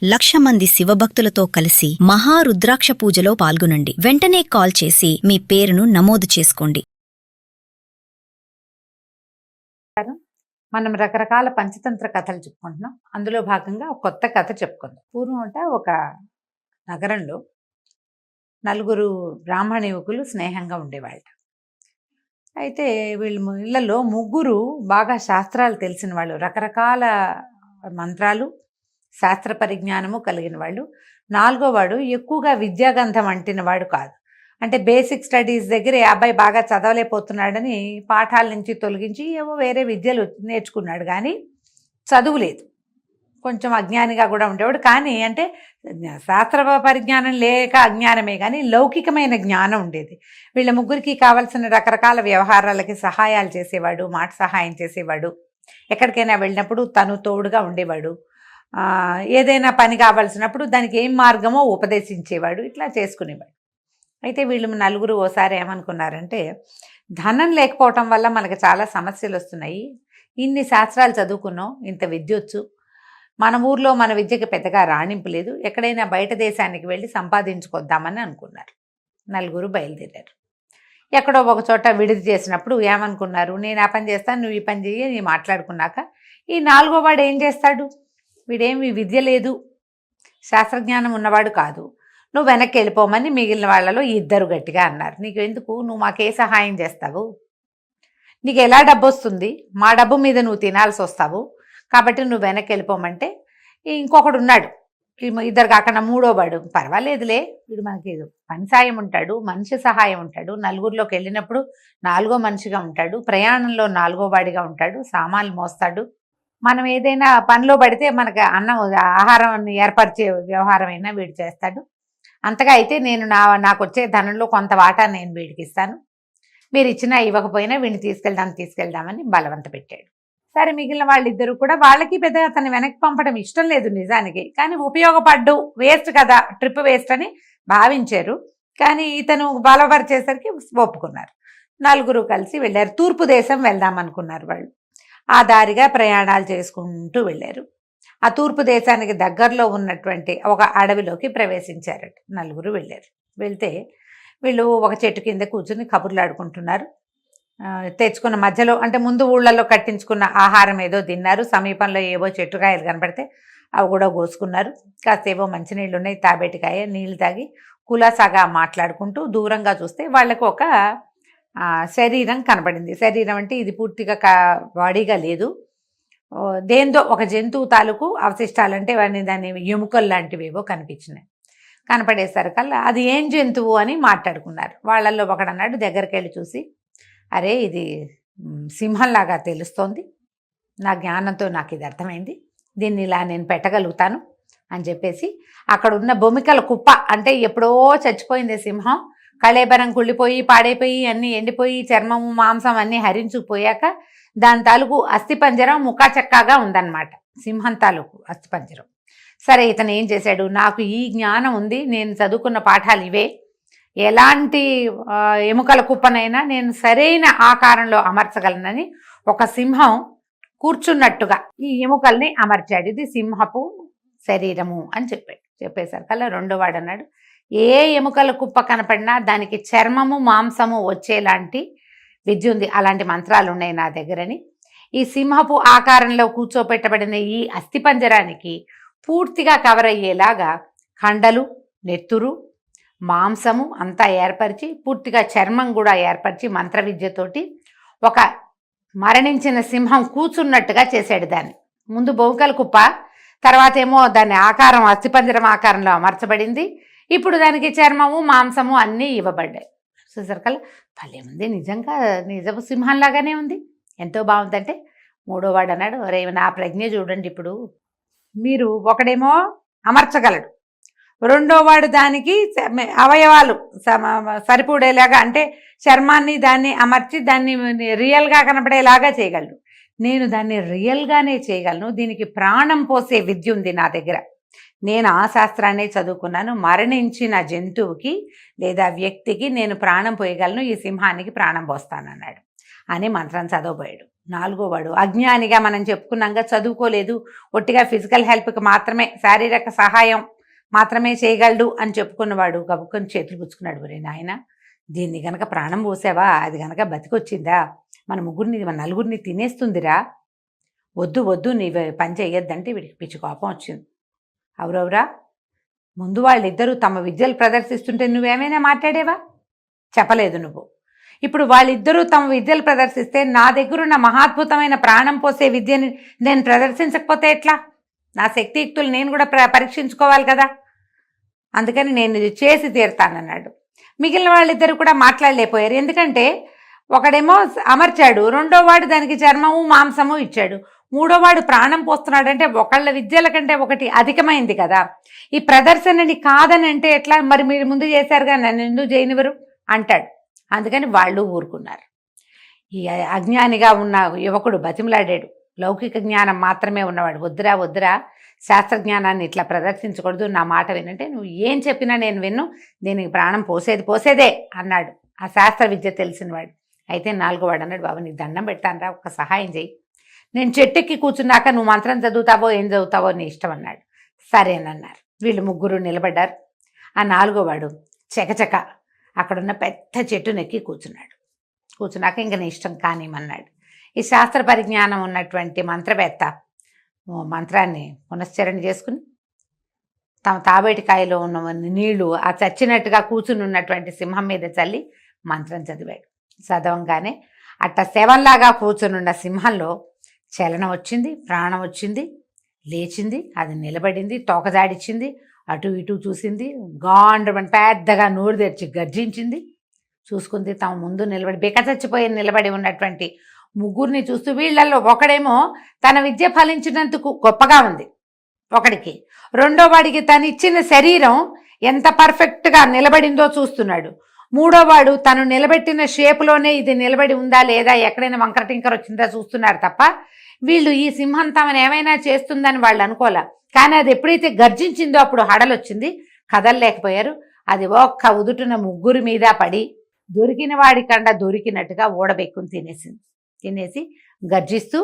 1,00,000 మంది శివభక్తులతో కలిసి మహారుద్రాక్ష పూజలో పాల్గొనండి. వెంటనే కాల్ చేసి మీ పేరును నమోదు చేసుకోండి. మనం రకరకాల పంచతంత్ర కథలు చెప్పుకుంటున్నాం. అందులో భాగంగా ఒక కొత్త కథ చెప్పుకుందాం. పూర్వం ఒక నగరంలో నలుగురు బ్రాహ్మణ యువకులు స్నేహంగా ఉండేవాళ్ళ. అయితే వీళ్ళు ఇళ్లలో ముగ్గురు బాగా శాస్త్రాలు తెలిసిన వాళ్ళు, రకరకాల మంత్రాలు శాస్త్ర పరిజ్ఞానము కలిగిన వాళ్ళు. 4వ వాడు ఎక్కువగా విద్యాగంధం అంటిన వాడు కాదు. అంటే బేసిక్ స్టడీస్ దగ్గర అబ్బాయి బాగా చదవలేకపోతున్నాడని పాఠాల నుంచి తొలగించి ఏవో వేరే విద్యలు నేర్చుకున్నాడు, కానీ చదువు లేదు. కొంచెం అజ్ఞానిగా కూడా ఉండేవాడు. కానీ అంటే శాస్త్ర పరిజ్ఞానం లేక అజ్ఞానమే, కానీ లౌకికమైన జ్ఞానం ఉండేది. వీళ్ళ ముగ్గురికి కావాల్సిన రకరకాల వ్యవహారాలకి సహాయాలు చేసేవాడు, మాట సహాయం చేసేవాడు. ఎక్కడికైనా వెళ్ళినప్పుడు తను తోడుగా ఉండేవాడు. ఏదైనా పని కావాల్సినప్పుడు దానికి ఏం మార్గమో ఉపదేశించేవాడు. ఇట్లా చేసుకునేవాడు. అయితే వీళ్ళు నలుగురు ఓసారి ఏమనుకున్నారంటే, ధనం లేకపోవటం వల్ల మనకు చాలా సమస్యలు వస్తున్నాయి. ఇన్ని శాస్త్రాలు చదువుకున్నాం, ఇంత విద్యొచ్చు, మన ఊర్లో మన విద్యకి పెద్దగా రాణింపు లేదు, ఎక్కడైనా బయట దేశానికి వెళ్ళి సంపాదించుకొద్దామని అనుకున్నారు. నలుగురు బయలుదేరారు. ఎక్కడో ఒక చోట విడిది చేసినప్పుడు ఏమనుకున్నారు, నేను ఆ పని చేస్తాను, నువ్వు ఈ పని చెయ్యి నీ మాట్లాడుకున్నాక ఈ 4వ వాడు ఏం చేస్తాడు, వీడేమి విద్య లేదు, శాస్త్రజ్ఞానం ఉన్నవాడు కాదు, నువ్వు వెనక్కి వెళ్ళిపోమని మిగిలిన వాళ్ళలో 2 గట్టిగా అన్నారు. నీకు ఎందుకు, నువ్వు మాకే సహాయం చేస్తావు, నీకు ఎలా డబ్బు వస్తుంది, మా డబ్బు మీద నువ్వు తినాల్సి వస్తావు, కాబట్టి నువ్వు వెనక్కి వెళ్ళిపోమంటే ఇంకొకడు ఉన్నాడు, 2 కాకుండా 3వ వాడు, పర్వాలేదులే వీడు మనకి పని సాయం ఉంటాడు, మనిషి సహాయం ఉంటాడు, నలుగురిలోకి వెళ్ళినప్పుడు 4వ మనిషిగా ఉంటాడు, ప్రయాణంలో 4వ వాడిగా ఉంటాడు, సామాన్లు మోస్తాడు, మనం ఏదైనా పనిలో పడితే మనకు ఆహారం ఏర్పరిచే వ్యవహారం అయినా వీడు చేస్తాడు. అంతగా అయితే నేను నాకు వచ్చే ధనంలో కొంత వాటా నేను వీడికి ఇస్తాను, మీరు ఇచ్చినా ఇవ్వకపోయినా వీడిని తీసుకెళ్దామని బలవంత పెట్టాడు. సరే, మిగిలిన వాళ్ళిద్దరూ కూడా వాళ్ళకి పెద్దగా అతన్ని వెనక్కి పంపడం ఇష్టం లేదు నిజానికి, కానీ ఉపయోగపడ్డు, వేస్ట్ కదా, ట్రిప్ వేస్ట్ అని భావించారు. కానీ ఇతను బలపరిచేసరికి ఒప్పుకున్నారు. నలుగురు కలిసి వెళ్ళారు. తూర్పు దేశం వెళ్దామనుకున్నారు వాళ్ళు. ఆ దారిగా ప్రయాణాలు చేసుకుంటూ వెళ్ళారు. ఆ తూర్పు దేశానికి దగ్గరలో ఉన్నటువంటి ఒక అడవిలోకి ప్రవేశించారట. నలుగురు వెళ్ళారు. వెళ్తే వీళ్ళు ఒక చెట్టు కింద కూర్చుని కబుర్లు ఆడుకుంటున్నారు. తెచ్చుకున్న మధ్యలో అంటే ముందు ఊళ్ళల్లో కట్టించుకున్న ఆహారం ఏదో తిన్నారు. సమీపంలో ఏవో చెట్టుకాయలు కనపడితే అవి కూడా కోసుకున్నారు. కాసేవో మంచినీళ్ళు ఉన్నాయి, తాబేటికాయ నీళ్ళు తాగి కులాసాగా మాట్లాడుకుంటూ దూరంగా చూస్తే వాళ్ళకు ఒక శరీరం కనపడింది. శరీరం అంటే ఇది పూర్తిగా బాడీగా లేదు, దేంతో ఒక జంతువు తాలూకు అవశిష్టాలంటే దాని ఎముకలు లాంటివేవో కనిపించినాయి. కనపడేసరికల్లా అది ఏం జంతువు అని మాట్లాడుకున్నారు. వాళ్ళల్లో ఒకడన్నాడు, దగ్గరికి వెళ్ళి చూసి, అరే ఇది సింహంలాగా తెలుస్తోంది, నా జ్ఞానంతో నాకు ఇది అర్థమైంది, దీన్ని ఇలా నేను పెట్టగలుగుతాను అని చెప్పేసి అక్కడ ఉన్న బొమికల కుప్ప, అంటే ఎప్పుడో చచ్చిపోయింది సింహం, కళేబరం కుళ్ళిపోయి పాడైపోయి అన్నీ ఎండిపోయి చర్మము మాంసం అన్నీ హరించుకుపోయాక దాని తాలూకు అస్థిపంజరం ముఖాచక్కాగా ఉందన్నమాట, సింహం తాలూకు అస్థిపంజరం. సరే, ఇతను ఏం చేశాడు, నాకు ఈ జ్ఞానం ఉంది, నేను చదువుకున్న పాఠాలు ఇవే, ఎలాంటి ఎముకల కుప్పనైనా నేను సరైన ఆకారంలో అమర్చగలనని ఒక సింహం కూర్చున్నట్టుగా ఈ ఎముకల్ని అమర్చాడు. ఇది సింహపు శరీరము అని చెప్పేసరికల్లా 2వ వాడు అన్నాడు, ఏ ఎముకల కుప్ప కనపడినా దానికి చర్మము మాంసము వచ్చేలాంటి విద్య ఉంది, అలాంటి మంత్రాలు ఉన్నాయి నా దగ్గరని. ఈ సింహపు ఆకారంలో కూర్చోపెట్టబడిన ఈ అస్థిపంజరానికి పూర్తిగా కవర్ అయ్యేలాగా కండలు, నెత్తురు, మాంసము అంతా ఏర్పరిచి పూర్తిగా చర్మం కూడా ఏర్పరిచి మంత్ర విద్యతోటి ఒక మరణించిన సింహం కూర్చున్నట్టుగా చేశాడు. దాన్ని ముందు బొంకల కుప్ప, తర్వాత ఏమో దాని ఆకారం అస్థిపంజరం ఆకారంలో అమర్చబడింది, ఇప్పుడు దానికి చర్మము మాంసము అన్నీ ఇవ్వబడ్డాయి. చూసరికల్లా భలే ఉంది, నిజంగా నిజపు సింహంలాగానే ఉంది, ఎంతో బాగుందంటే 3వ వాడు అన్నాడు, అరే నా ప్రజ్ఞ చూడండి, ఇప్పుడు మీరు ఒకడేమో అమర్చగలడు, 2వ వాడు దానికి అవయవాలు సరిపడేలాగా అంటే చర్మాన్ని దాన్ని అమర్చి దాన్ని రియల్గా కనపడేలాగా చేయగలడు, నేను దాన్ని రియల్గానే చేయగలను, దీనికి ప్రాణం పోసే విద్య ఉంది నా దగ్గర, నేను ఆ శాస్త్రాన్ని చదువుకున్నాను, మరణించిన జంతువుకి లేదా వ్యక్తికి నేను ప్రాణం పోయగలను, ఈ సింహానికి ప్రాణం పోస్తానన్నాడు అని మంత్రం చదవబోయాడు. 4వ వాడు అజ్ఞానిగా మనం చెప్పుకున్నాగా, చదువుకోలేదు, ఒట్టిగా ఫిజికల్ హెల్ప్కి మాత్రమే, శారీరక సహాయం మాత్రమే చేయగలడు అని చెప్పుకున్నవాడు గబుక్కొని చేతులు పుచ్చుకున్నాడు. ఒరే నాయన, దీన్ని గనక ప్రాణం పోసావా, అది గనక బతికొచ్చిందా, మన నలుగురిని తినేస్తుందిరా, వద్దు వద్దు, నీ పని చెయ్యొద్దంటే వీడికి పిచ్చి కోపం వచ్చింది. అవురవురా, ముందు వాళ్ళిద్దరూ తమ విద్యలు ప్రదర్శిస్తుంటే నువ్వేమైనా మాట్లాడేవా? చెప్పలేదు నువ్వు. ఇప్పుడు వాళ్ళిద్దరూ తమ విద్యలు ప్రదర్శిస్తే నా దగ్గరున్న మహాద్భుతమైన ప్రాణం పోసే విద్యని నేను ప్రదర్శించకపోతే ఎట్లా? నా శక్తియుక్తులు నేను కూడా పరీక్షించుకోవాలి కదా. అందుకని నేను ఇది చేసి తీరుతానన్నాడు. మిగిలిన వాళ్ళిద్దరు కూడా మాట్లాడలేకపోయారు. ఎందుకంటే ఒకడేమో అమర్చాడు, 2వ వాడు దానికి చర్మము మాంసము ఇచ్చాడు, 3వ వాడు ప్రాణం పోస్తున్నాడంటే ఒకళ్ళ విద్యల కంటే ఒకటి అధికమైంది కదా. ఈ ప్రదర్శనని కాదని అంటే ఎట్లా? మరి మీరు ముందు చేశారుగా, నన్ను ఎందుకు చేయనివ్వరు అంటాడు. అందుకని వాళ్ళు ఊరుకున్నారు. ఈ అజ్ఞానిగా ఉన్న యువకుడు బతిమలాడాడు. లౌకిక జ్ఞానం మాత్రమే ఉన్నవాడు, వద్దురా వద్దురా, శాస్త్రజ్ఞానాన్ని ఇట్లా ప్రదర్శించకూడదు, నా మాట వినంటే నువ్వు ఏం చెప్పినా నేను విన్ను, దీనికి ప్రాణం పోసేదే అన్నాడు ఆ శాస్త్ర విద్య తెలిసినవాడు. అయితే 4వ వాడు అన్నాడు, బాబు నీకు దండం పెడతానరా, ఒక్క సహాయం చెయ్యి, నేను చెట్టెక్కి కూర్చున్నాక నువ్వు మంత్రం చదువుతావో ఏం చదువుతావో నీ ఇష్టం అన్నాడు. సరేనన్నారు. వీళ్ళు ముగ్గురు నిలబడ్డారు. ఆ 4వ వాడు చకచక అక్కడున్న పెద్ద చెట్టునెక్కి కూర్చున్నాడు. కూర్చున్నాక ఇంక నీ ఇష్టం కానిమన్నాడు. ఈ శాస్త్ర పరిజ్ఞానం ఉన్నటువంటి మంత్రవేత్త మంత్రాన్ని పునశ్చరణ చేసుకుని తమ తాబేటికాయలో ఉన్న నీళ్లు ఆ చచ్చినట్టుగా కూర్చుని ఉన్నటువంటి సింహం మీద చల్లి మంత్రం చదివాడు. చదవంగానే అట్ట శవంలాగా కూర్చునున్న సింహంలో చలనం వచ్చింది, ప్రాణం వచ్చింది, లేచింది, అది నిలబడింది, తోకజాడిచ్చింది, అటు ఇటు చూసింది, గాండ్రమని పెద్దగా నోరు తెరిచి గర్జించింది. చూసుకుంది తమ ముందు బికచచ్చిపోయి నిలబడి ఉన్నటువంటి ముగ్గురిని చూస్తూ, వీళ్ళల్లో ఒకడేమో తన విద్య ఫలించినందుకు గొప్పగా ఉంది ఒకడికి, 2వ వాడికి తనిచ్చిన శరీరం ఎంత పర్ఫెక్ట్గా నిలబడిందో చూస్తున్నాడు, 3వ వాడు తను నిలబెట్టిన షేపులోనే ఇది నిలబడి ఉందా లేదా, ఎక్కడైనా వంకర టింకర వచ్చిందా చూస్తున్నారు తప్ప వీళ్ళు ఈ సింహం తమను ఏమైనా చేస్తుందని వాళ్ళు అనుకోలే. కానీ అది ఎప్పుడైతే గర్జించిందో అప్పుడు హడలొచ్చింది, కదలలేకపోయారు. అది ఒక్క ఉదుటున ముగ్గురి మీద పడి దొరికిన వాడికండా దొరికినట్టుగా ఊడబెక్కుని తినేసి గర్జిస్తూ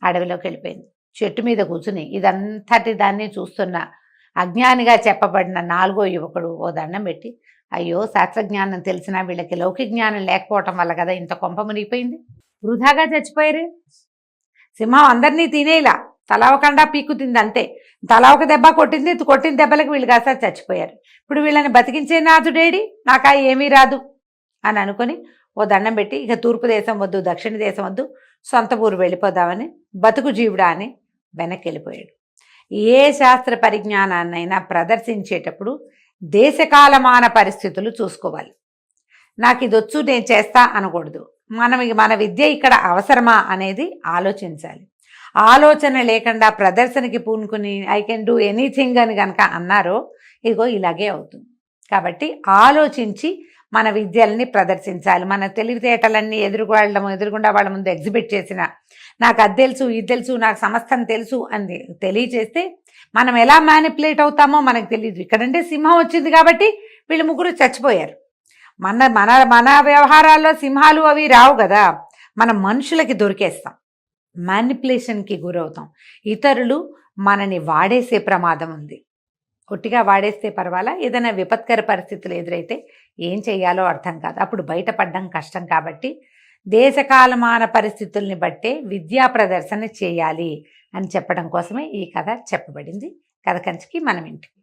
అడవిలోకి వెళ్ళిపోయింది. చెట్టు మీద కూర్చుని ఇదంతటి దాన్ని చూస్తున్న అజ్ఞానిగా చెప్పబడిన 4వ యువకుడు ఓ దండం పెట్టి, అయ్యో శాస్త్రజ్ఞానం తెలిసినా వీళ్ళకి లౌకిక జ్ఞానం లేకపోవటం వల్ల కదా ఇంత కొంప మునిగిపోయింది, వృధాగా చచ్చిపోయారు. సింహం అందరినీ తినేలా తలా ఒక కండా పీక్కు తింది అంతే, తలా ఒక దెబ్బ కొట్టింది, కొట్టిన దెబ్బలకు వీళ్ళు కాస్త చచ్చిపోయారు. ఇప్పుడు వీళ్ళని బతికించే నాథుడేడి, నాకా ఏమీ రాదు అని అనుకుని ఓ దండం పెట్టి, ఇక తూర్పు దేశం వద్దు, దక్షిణ దేశం వద్దు, సొంత ఊరు వెళ్ళిపోదామని బతుకు జీవుడా అని వెనక్కి వెళ్ళిపోయాడు. ఏ శాస్త్ర పరిజ్ఞానాన్నైనా ప్రదర్శించేటప్పుడు దేశకాలమాన పరిస్థితులు చూసుకోవాలి. నాకు ఇది వచ్చు నేను చేస్తా అనకూడదు. మన విద్య ఇక్కడ అవసరమా అనేది ఆలోచించాలి. ఆలోచన లేకుండా ప్రదర్శనకి పూనుకుని ఐ కెన్ డూ ఎనీథింగ్ అని కనుక అన్నారో ఇదిగో ఇలాగే అవుతుంది. కాబట్టి ఆలోచించి మన విద్యల్ని ప్రదర్శించాలి. మన తెలివితేటలన్నీ ఎదురుగుండా వాళ్ళ ముందు ఎగ్జిబిట్ చేసిన, నాకు అది తెలుసు ఇది తెలుసు నాకు సమస్తం తెలుసు అని తెలియచేస్తే మనం ఎలా మ్యానిపులేట్ అవుతామో మనకు తెలియదు. ఇక్కడంటే సింహం వచ్చింది కాబట్టి వీళ్ళు ముగ్గురు చచ్చిపోయారు. మన మన మన వ్యవహారాల్లో సింహాలు అవి రావు కదా, మనం మనుషులకి దొరికేస్తాం, మ్యానిపులేషన్కి గురవుతాం. ఇతరులు మనని వాడేసే ప్రమాదం ఉంది. కొట్టిగా వాడేస్తే పర్వాలా, ఏదైనా విపత్కర పరిస్థితులు ఎదురైతే ఏం చెయ్యాలో అర్థం కాదు, అప్పుడు బయటపడడం కష్టం. కాబట్టి దేశకాలమాన పరిస్థితుల్ని బట్టే విద్యా ప్రదర్శన చేయాలి అని చెప్పడం కోసమే ఈ కథ చెప్పబడింది. కథ కంచికి మనం ఇంటికి.